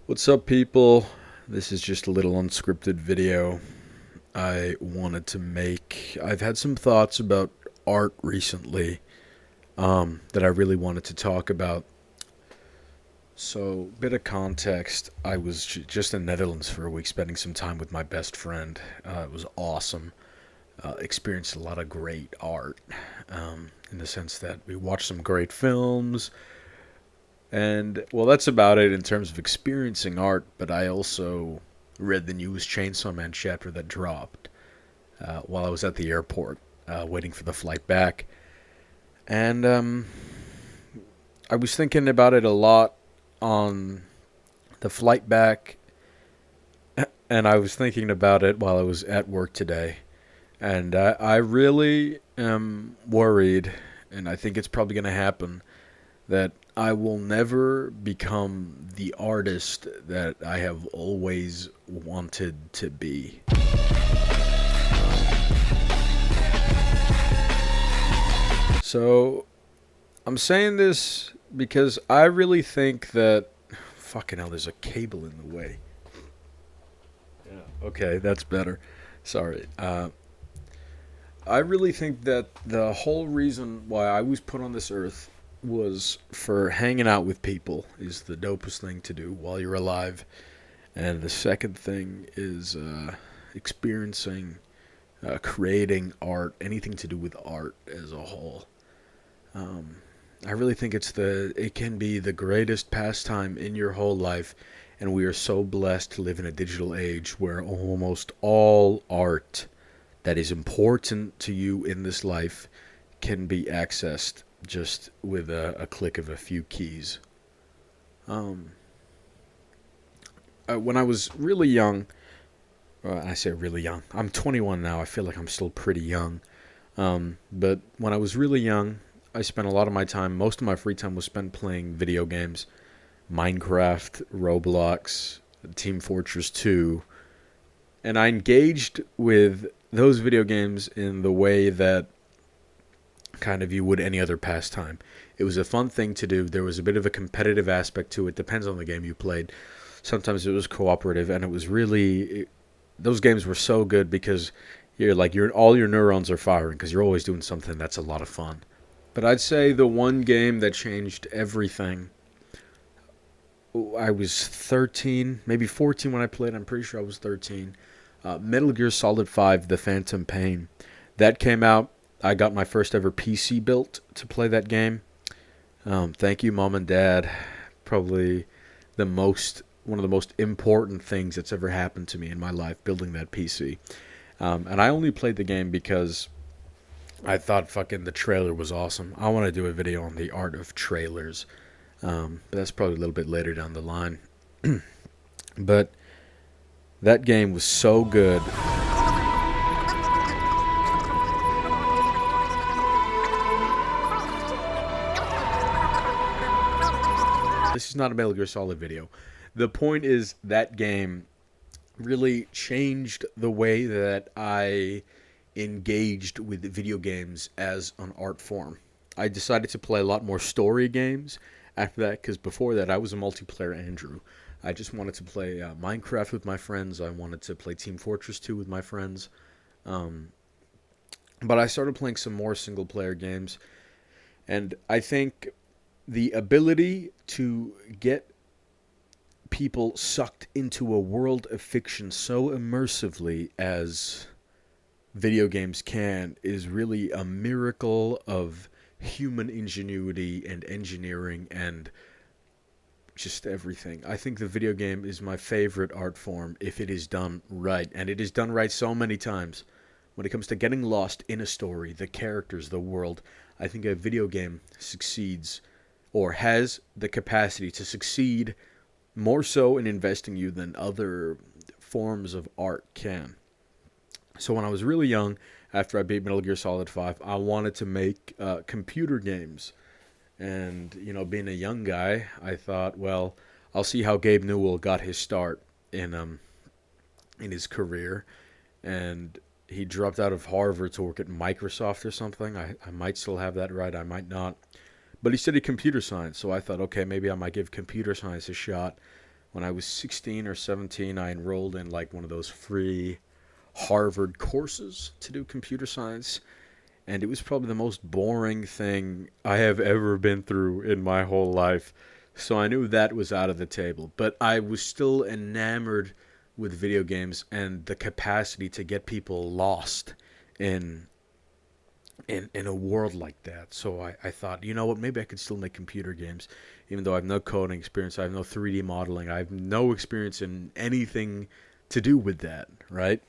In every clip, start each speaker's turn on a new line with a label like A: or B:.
A: What's up, people? This is just a little unscripted video I wanted to make. I've had some thoughts about art recently that I really wanted to talk about. So, bit of context, I was just in Netherlands for a week spending some time with my best friend. It was awesome. Experienced a lot of great art in the sense that we watched some great films. And, well, that's about it in terms of experiencing art, but I also read the newest Chainsaw Man chapter that dropped while I was at the airport waiting for the flight back. And I was thinking about it a lot on the flight back, and I was thinking about it while I was at work today. And I really am worried, and I think it's probably going to happen, that I will never become the artist that I have always wanted to be. So, I'm saying this because I really think that. Fucking hell, there's a cable in the way. Yeah, okay, that's better. Sorry. I really think that the whole reason why I was put on this earth was for hanging out with people is the dopest thing to do while you're alive. And the second thing is experiencing, creating art, anything to do with art as a whole. Um, I really think it can be the greatest pastime in your whole life, and we are so blessed to live in a digital age where almost all art that is important to you in this life can be accessed just with a click of a few keys. Um, when I was really young, I say really young, I'm 21 now, I feel like I'm still pretty young. But when I was really young, I spent a lot of my time, most of my free time was spent playing video games. Minecraft, Roblox, Team Fortress 2. And I engaged with those video games in the way that kind of you would any other pastime. It was a fun thing to do. There was a bit of a competitive aspect to it. Depends on the game you played. Sometimes it was cooperative, and it was really those games were so good because you're all your neurons are firing because you're always doing something that's a lot of fun. But I'd say the one game that changed everything. I was 13, maybe 14 when I played. I'm pretty sure I was 13. Metal Gear Solid 5: The Phantom Pain. That came out. I got my first ever PC built to play that game. Thank you, Mom and Dad. Probably one of the most important things that's ever happened to me in my life, building that PC. And I only played the game because I thought fucking the trailer was awesome. I want to do a video on the art of trailers. But that's probably a little bit later down the line. But that game was so good. This is not a Metal Gear Solid video. The point is that game really changed the way that I engaged with video games as an art form. I decided to play a lot more story games after that because before that I was a multiplayer Andrew. I just wanted to play Minecraft with my friends. I wanted to play Team Fortress 2 with my friends. Um, but I started playing some more single player games. And I think the ability to get people sucked into a world of fiction so immersively as video games can is really a miracle of human ingenuity and engineering and just everything. I think the video game is my favorite art form if it is done right, and it is done right so many times. When it comes to getting lost in a story, the characters, the world, I think a video game succeeds or has the capacity to succeed more so in investing you than other forms of art can. So when I was really young, after I beat Metal Gear Solid 5, I wanted to make computer games. And, being a young guy, I thought, well, I'll see how Gabe Newell got his start in his career. And he dropped out of Harvard to work at Microsoft or something. I might still have that right, I might not. But he studied computer science, so I thought, okay, maybe I might give computer science a shot. when I was 16 or 17, I enrolled in like one of those free Harvard courses to do computer science. And it was probably the most boring thing I have ever been through in my whole life. So I knew that was out of the table. But I was still enamored with video games and the capacity to get people lost in in a world like that. So I thought, you know what, maybe I could still make computer games, even though I have no coding experience, I have no 3D modeling, I have no experience in anything to do with that, right?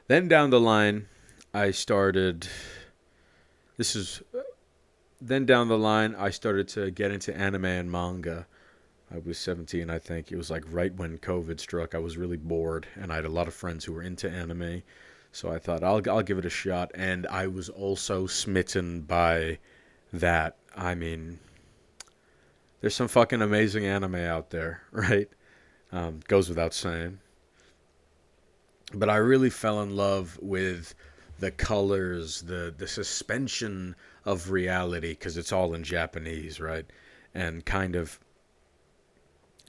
A: Then down the line, I started. This is then down the line, I started to get into anime and manga. I was 17, I think. It was like right when COVID struck. I was really bored, and I had a lot of friends who were into anime. So I thought I'll give it a shot, and I was also smitten by that. I mean, there's some fucking amazing anime out there, right? Goes without saying. But I really fell in love with the colors, the suspension of reality, because it's all in Japanese, right? And kind of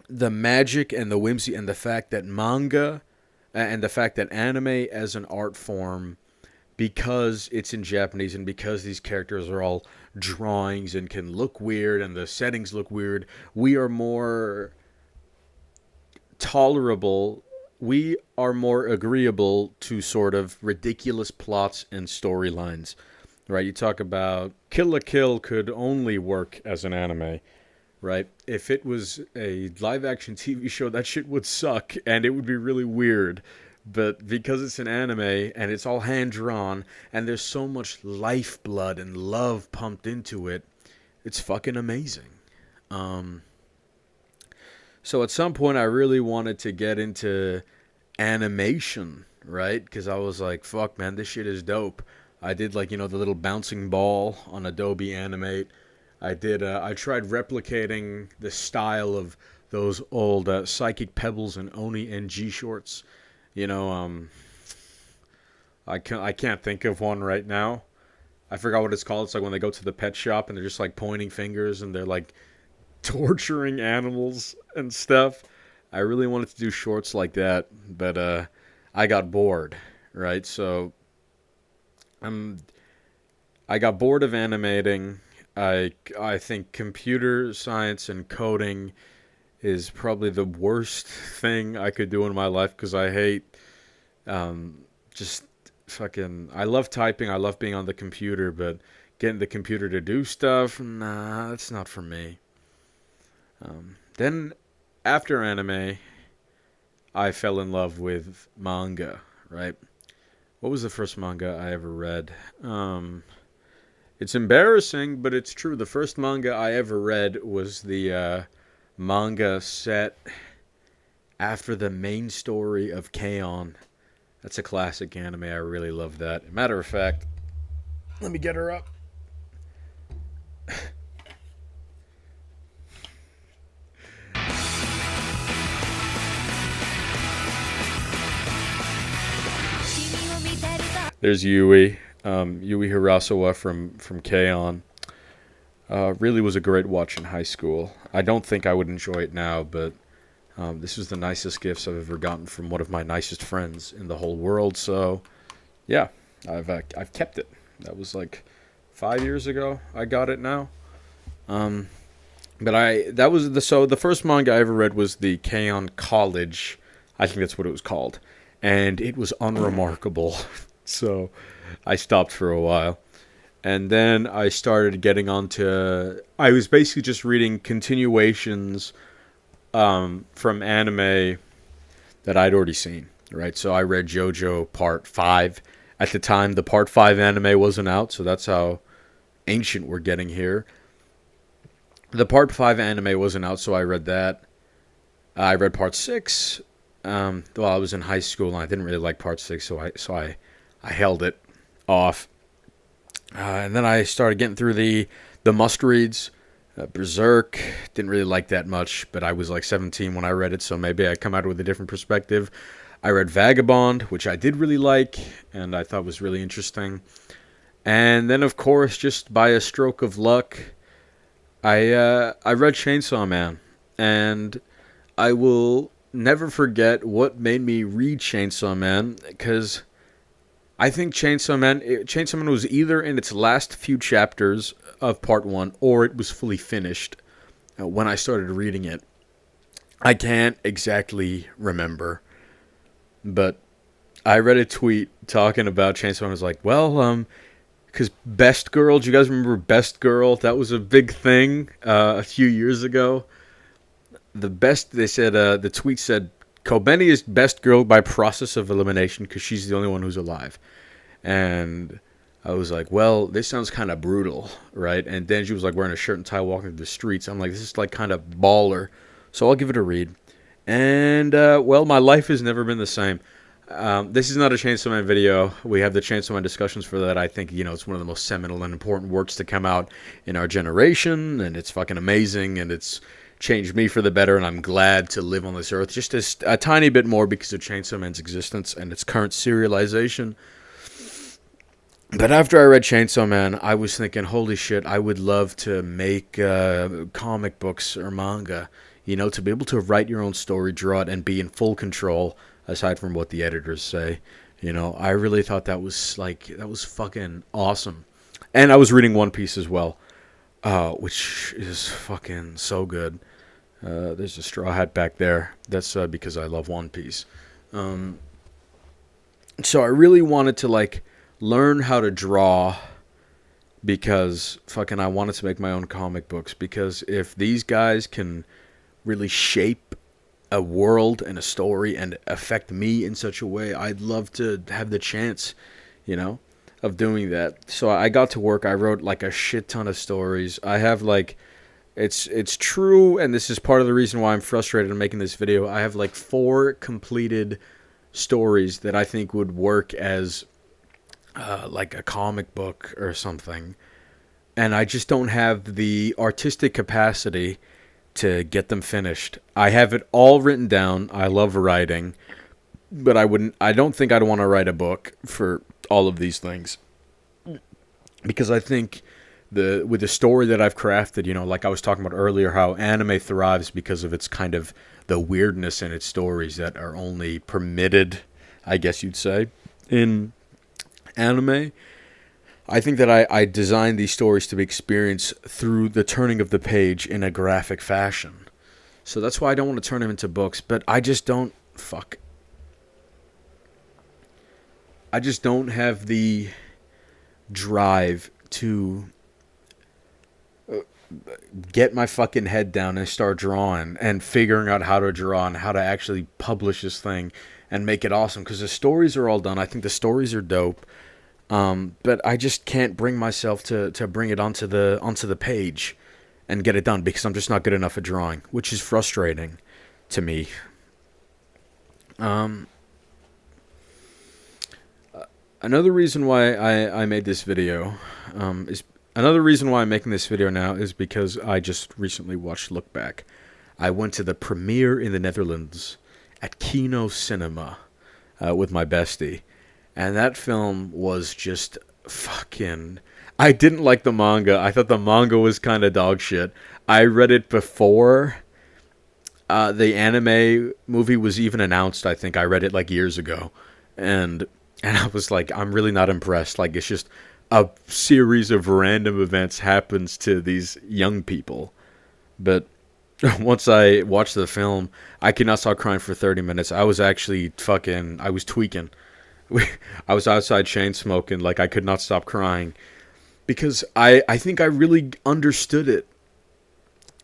A: the magic and the whimsy and the fact that manga and the fact that anime as an art form, because it's in Japanese and because these characters are all drawings and can look weird and the settings look weird, we are more tolerable, we are more agreeable to sort of ridiculous plots and storylines, right? You talk about Kill la Kill could only work as an anime, right? If it was a live action TV show, that shit would suck and it would be really weird. But because it's an anime and it's all hand drawn and there's so much lifeblood and love pumped into it, it's fucking amazing. So at some point I really wanted to get into animation, right? Because I was like, fuck, man, this shit is dope. I did like, the little bouncing ball on Adobe Animate. I tried replicating the style of those old Psychic Pebbles and Oni NG shorts. I can't think of one right now. I forgot what it's called. It's like when they go to the pet shop and they're just like pointing fingers and they're like torturing animals and stuff. I really wanted to do shorts like that, but I got bored, right? So I got bored of animating. I think computer science and coding is probably the worst thing I could do in my life because I hate just fucking. I love typing. I love being on the computer, but getting the computer to do stuff, nah, that's not for me. Then after anime, I fell in love with manga, right? What was the first manga I ever read? It's embarrassing, but it's true. The first manga I ever read was the manga set after the main story of K-On! That's a classic anime. I really love that. Matter of fact, let me get her up. There's Yui. Yui Hirasawa from K-On! Really was a great watch in high school. I don't think I would enjoy it now, but this was the nicest gifts I've ever gotten from one of my nicest friends in the whole world. So, yeah, I've kept it. That was like 5 years ago. I got it now. But the first manga I ever read was the K-On! College. I think that's what it was called, and it was unremarkable. So I stopped for a while. And then I started getting onto. I was basically just reading continuations from anime that I'd already seen, right? So I read JoJo Part 5. At the time, the Part 5 anime wasn't out, so that's how ancient we're getting here. The Part 5 anime wasn't out, so I read that. I read Part 6. Well, I was in high school, and I didn't really like Part 6, so I held it off. And then I started getting through the must-reads. Berserk, didn't really like that much, but I was like 17 when I read it, so maybe I come out with a different perspective. I read Vagabond, which I did really like, and I thought was really interesting. And then, of course, just by a stroke of luck, I read Chainsaw Man. and I will never forget what made me read Chainsaw Man, because I think Chainsaw Man was either in its last few chapters of part 1 or it was fully finished when I started reading it. I can't exactly remember, but I read a tweet talking about Chainsaw Man. I was like, well, because Best Girl, do you guys remember Best Girl? That was a big thing a few years ago. They said, the tweet said, Kobeni is Best Girl by process of elimination because she's the only one who's alive. And I was like, well, this sounds kind of brutal, right? And then she was like wearing a shirt and tie walking through the streets. I'm like, this is like kind of baller. So I'll give it a read. And, well, my life has never been the same. This is not a Chainsaw Man video. We have the Chainsaw Man discussions for that. I think, it's one of the most seminal and important works to come out in our generation, and it's fucking amazing, and it's changed me for the better, and I'm glad to live on this earth just a tiny bit more because of Chainsaw Man's existence and its current serialization. But after I read Chainsaw Man, I was thinking, holy shit, I would love to make comic books or manga, to be able to write your own story, draw it, and be in full control, aside from what the editors say. I really thought that was fucking awesome. And I was reading One Piece as well, which is fucking so good. There's a straw hat back there. That's because I love One Piece. So I really wanted to, learn how to draw because fucking I wanted to make my own comic books. Because if these guys can really shape a world and a story and affect me in such a way, I'd love to have the chance, of doing that. So I got to work. I wrote a shit ton of stories. I have it's true, and this is part of the reason why I'm frustrated in making this video. I have 4 completed stories that I think would work as a comic book or something, and I just don't have the artistic capacity to get them finished. I have it all written down. I love writing, but I don't think I'd want to write a book for all of these things, because I think with the story that I've crafted, like I was talking about earlier, how anime thrives because of its kind of the weirdness in its stories that are only permitted, I guess you'd say, in anime. I think that I designed these stories to be experienced through the turning of the page in a graphic fashion. So that's why I don't want to turn them into books, but I just don't have the drive to get my fucking head down and start drawing and figuring out how to draw and how to actually publish this thing and make it awesome, because the stories are all done. I think the stories are dope. But I just can't bring myself to bring it onto the page and get it done, because I'm just not good enough at drawing, which is frustrating to me. Another reason why I made this video another reason why I'm making this video now is because I just recently watched Look Back. I went to the premiere in the Netherlands at Kino Cinema with my bestie. And that film was just fucking... I didn't like the manga. I thought the manga was kind of dog shit. I read it before the anime movie was even announced, I think. I read it years ago. And I was like, I'm really not impressed. It's just a series of random events happens to these young people. But once I watched the film, I could not stop crying for 30 minutes. I was actually I was tweaking. I was outside chain smoking, I could not stop crying, because I think I really understood it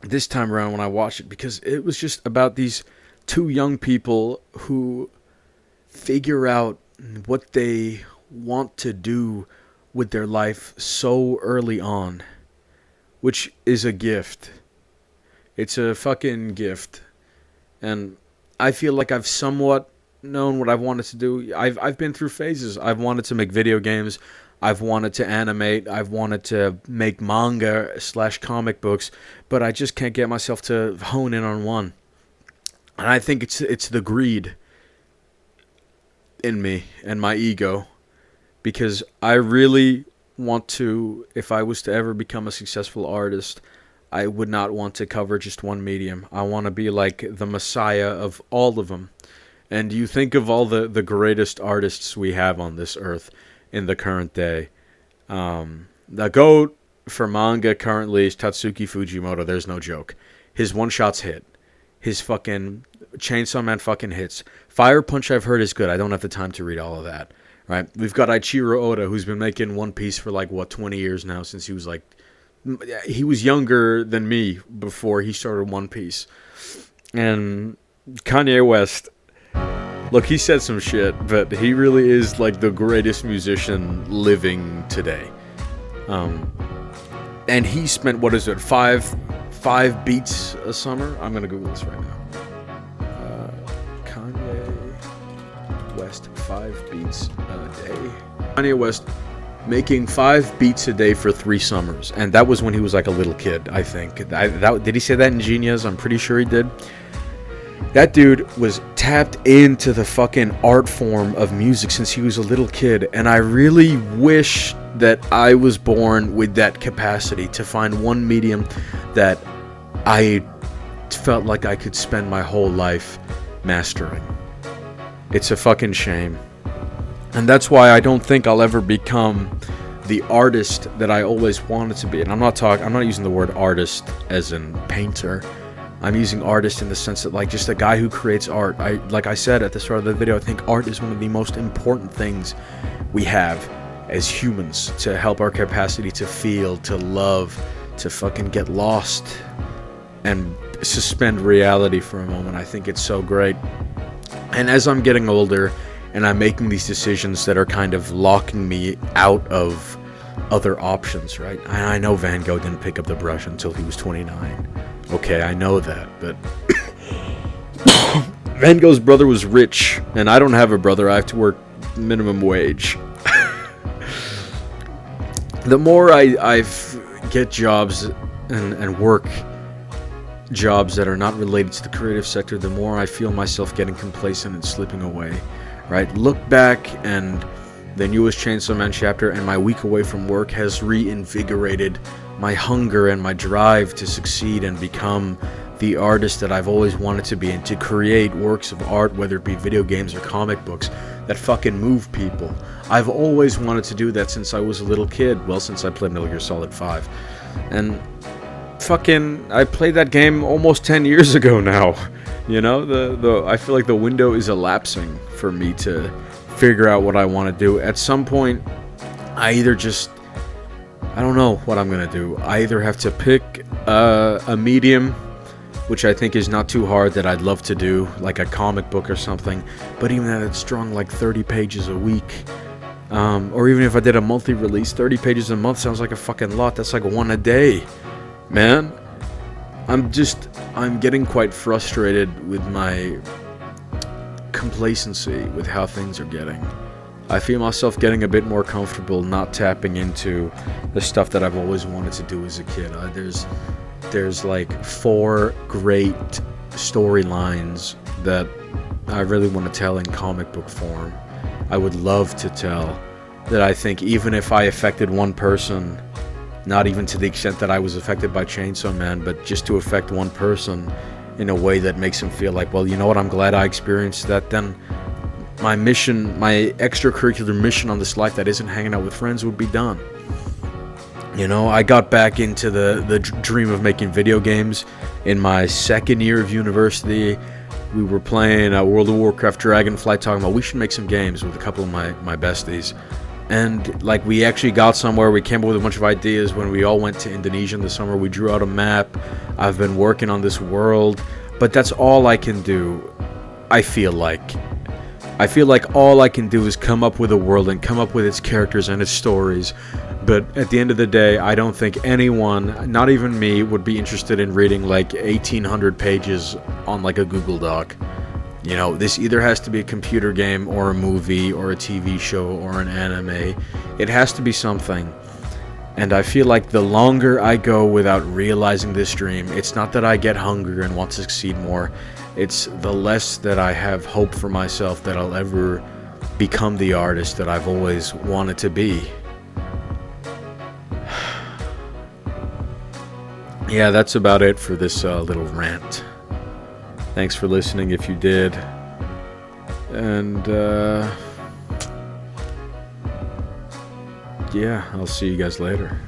A: this time around when I watched it, because it was just about these 2 young people who figure out what they want to do with their life so early on, which is a gift. It's a fucking gift. And I feel like I've somewhat known what I've wanted to do. I've been through phases. I've wanted to make video games. I've wanted to animate. I've wanted to make manga / comic books, but I just can't get myself to hone in on one. And I think it's the greed in me and my ego, because I really want to, if I was to ever become a successful artist, I would not want to cover just one medium. I want to be like the messiah of all of them. And you think of all the greatest artists we have on this earth in the current day. The GOAT for manga currently is Tatsuki Fujimoto. There's no joke. His one-shots hit. His fucking Chainsaw Man fucking hits. Fire Punch I've heard is good. I don't have the time to read all of that. Right? We've got Eiichiro Oda, who's been making One Piece for like, 20 years now, since he was like... He was younger than me before he started One Piece. And Kanye West... Look, he said some shit, but he really is like the greatest musician living today. And he spent, what is it, five beats a summer? I'm gonna Google this right now. Kanye West, 5 beats a day. Kanye West making 5 beats a day for 3 summers, and that was when he was like a little kid, I think. Did he say that in Genius? I'm pretty sure he did. That dude was tapped into the fucking art form of music since he was a little kid, and I really wish that I was born with that capacity to find one medium that I felt like I could spend my whole life mastering. It's a fucking shame. And that's why I don't think I'll ever become the artist that I always wanted to be. And I'm not using the word artist as in painter. I'm using artist in the sense that, like, just a guy who creates art. Like I said at the start of the video, I think art is one of the most important things we have as humans to help our capacity to feel, to love, to fucking get lost and suspend reality for a moment. I think it's so great. And as I'm getting older and I'm making these decisions that are kind of locking me out of other options, right? I know Van Gogh didn't pick up the brush until he was 29. Okay, I know that, but Van Gogh's brother was rich, and I don't have a brother. I have to work minimum wage. The more I get jobs and work jobs that are not related to the creative sector, the more I feel myself getting complacent and slipping away, right? Look back, and the newest Chainsaw Man chapter and my week away from work has reinvigorated my hunger and my drive to succeed and become the artist that I've always wanted to be, and to create works of art, whether it be video games or comic books, that fucking move people. I've always wanted to do that since I was a little kid. Well, since I played Metal Gear Solid 5. And fucking, I played that game almost 10 years ago now. You know, I feel like the window is elapsing for me to figure out what I want to do. At some point, I don't know what I'm going to do. I either have to pick a medium, which I think is not too hard, that I'd love to do, like a comic book or something, but even that, it's strong like 30 pages a week. Or even if I did a monthly release, 30 pages a month sounds like a fucking lot. That's like 1 a day, man. I'm getting quite frustrated with my complacency with how things are getting. I feel myself getting a bit more comfortable not tapping into the stuff that I've always wanted to do as a kid. There's like 4 great storylines that I really want to tell in comic book form. I would love to tell, that I think even if I affected one person, not even to the extent that I was affected by Chainsaw Man, but just to affect one person in a way that makes him feel like, well, you know what, I'm glad I experienced that, then my mission, my extracurricular mission on this life that isn't hanging out with friends would be done. You know, I got back into the dream of making video games in my 2nd year of university. We were playing World of Warcraft Dragonflight, talking about we should make some games with a couple of my besties. And like, we actually got somewhere. We came up with a bunch of ideas when we all went to Indonesia in the summer. We drew out a map. I've been working on this world, but that's all I can do. I feel like all I can do is come up with a world and come up with its characters and its stories. But at the end of the day, I don't think anyone, not even me, would be interested in reading like 1,800 pages on like a Google Doc. You know, this either has to be a computer game or a movie or a TV show or an anime. It has to be something. And I feel like the longer I go without realizing this dream, it's not that I get hungrier and want to succeed more. It's the less that I have hope for myself that I'll ever become the artist that I've always wanted to be. yeah, that's about it for this little rant. Thanks for listening if you did. And yeah, I'll see you guys later.